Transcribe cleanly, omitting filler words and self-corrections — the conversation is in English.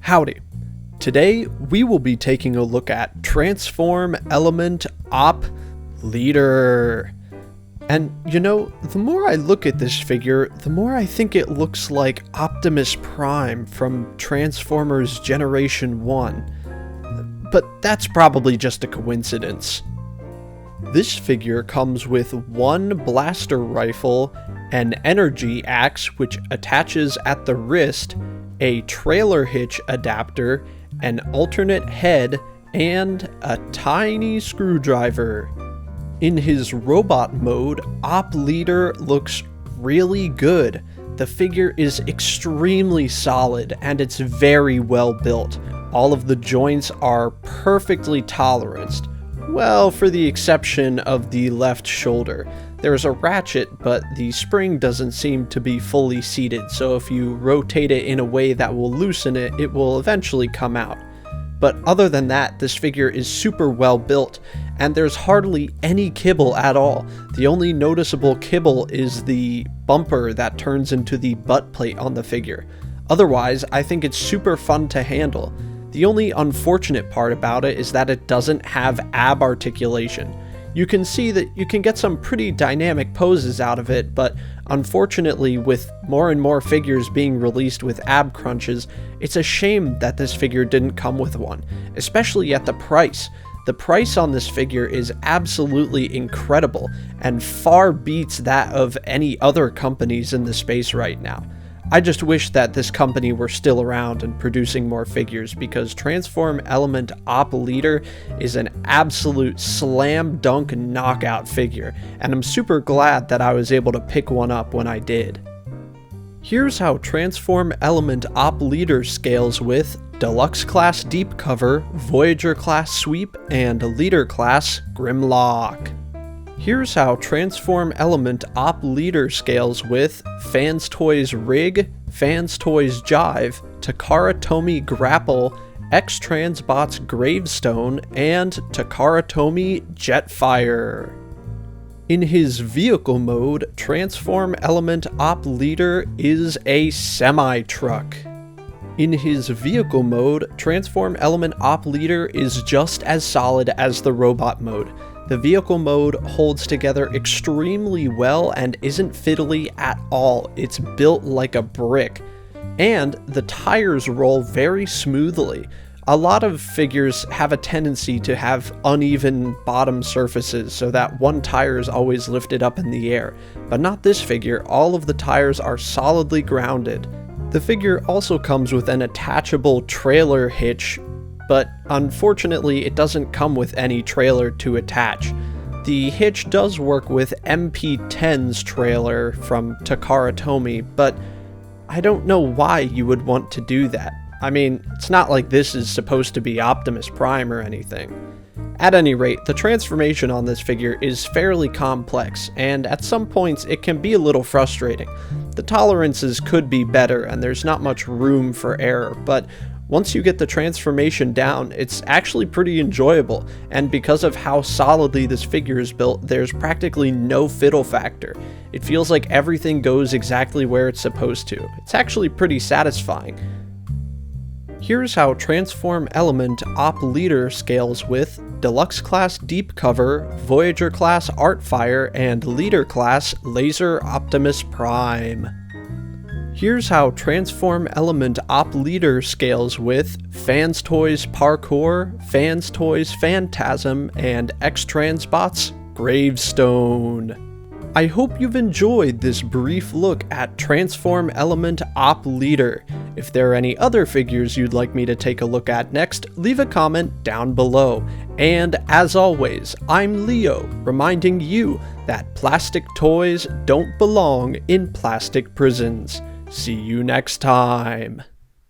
Howdy. Today we will be taking a look at Transform Element Op Leader. And you know, the more I look at this figure, the more I think it looks like Optimus Prime from Transformers Generation 1. But that's probably just a coincidence. This figure comes with one blaster rifle, an energy axe which attaches at the wrist, a trailer hitch adapter, an alternate head, and a tiny screwdriver. In his robot mode, Op Leader looks really good. The figure is extremely solid and it's very well built. All of the joints are perfectly toleranced. Well, for the exception of the left shoulder. There's a ratchet, but the spring doesn't seem to be fully seated, so if you rotate it in a way that will loosen it, it will eventually come out. But other than that, this figure is super well built, and there's hardly any kibble at all. The only noticeable kibble is the bumper that turns into the butt plate on the figure. Otherwise, I think it's super fun to handle. The only unfortunate part about it is that it doesn't have ab articulation. You can see that you can get some pretty dynamic poses out of it, but unfortunately with more and more figures being released with ab crunches, it's a shame that this figure didn't come with one, especially at the price. The price on this figure is absolutely incredible and far beats that of any other companies in the space right now. I just wish that this company were still around and producing more figures, because Transform Element Op Leader is an absolute slam dunk knockout figure, and I'm super glad that I was able to pick one up when I did. Here's how Transform Element Op Leader scales with Deluxe Class Deep Cover, Voyager Class Sweep, and Leader Class Grimlock. Here's how Transform Element Op Leader scales with Fans Toys Rig, Fans Toys Jive, Takara Tomy Grapple, X-Transbots Gravestone, and Takara Tomy Jetfire. In his vehicle mode, Transform Element Op Leader is a semi-truck. In his vehicle mode, Transform Element Op Leader is just as solid as the robot mode. The vehicle mode holds together extremely well and isn't fiddly at all. It's built like a brick. And the tires roll very smoothly. A lot of figures have a tendency to have uneven bottom surfaces so that one tire is always lifted up in the air. But not this figure, all of the tires are solidly grounded. The figure also comes with an attachable trailer hitch, but unfortunately it doesn't come with any trailer to attach. The hitch does work with MP10's trailer from Takara Tomy, but I don't know why you would want to do that. I mean, it's not like this is supposed to be Optimus Prime or anything. At any rate, the transformation on this figure is fairly complex, and at some points it can be a little frustrating. The tolerances could be better and there's not much room for error, but once you get the transformation down, it's actually pretty enjoyable, and because of how solidly this figure is built, there's practically no fiddle factor. It feels like everything goes exactly where it's supposed to. It's actually pretty satisfying. Here's how Transform Element Op Leader scales with Deluxe Class Deep Cover, Voyager Class Artfire, and Leader Class Laser Optimus Prime. Here's how Transform Element Op Leader scales with Fans Toys Parkour, Fans Toys Phantasm, and X-Transbots Gravestone. I hope you've enjoyed this brief look at Transform Element Op Leader. If there are any other figures you'd like me to take a look at next, leave a comment down below. And as always, I'm Leo, reminding you that plastic toys don't belong in plastic prisons. See you next time.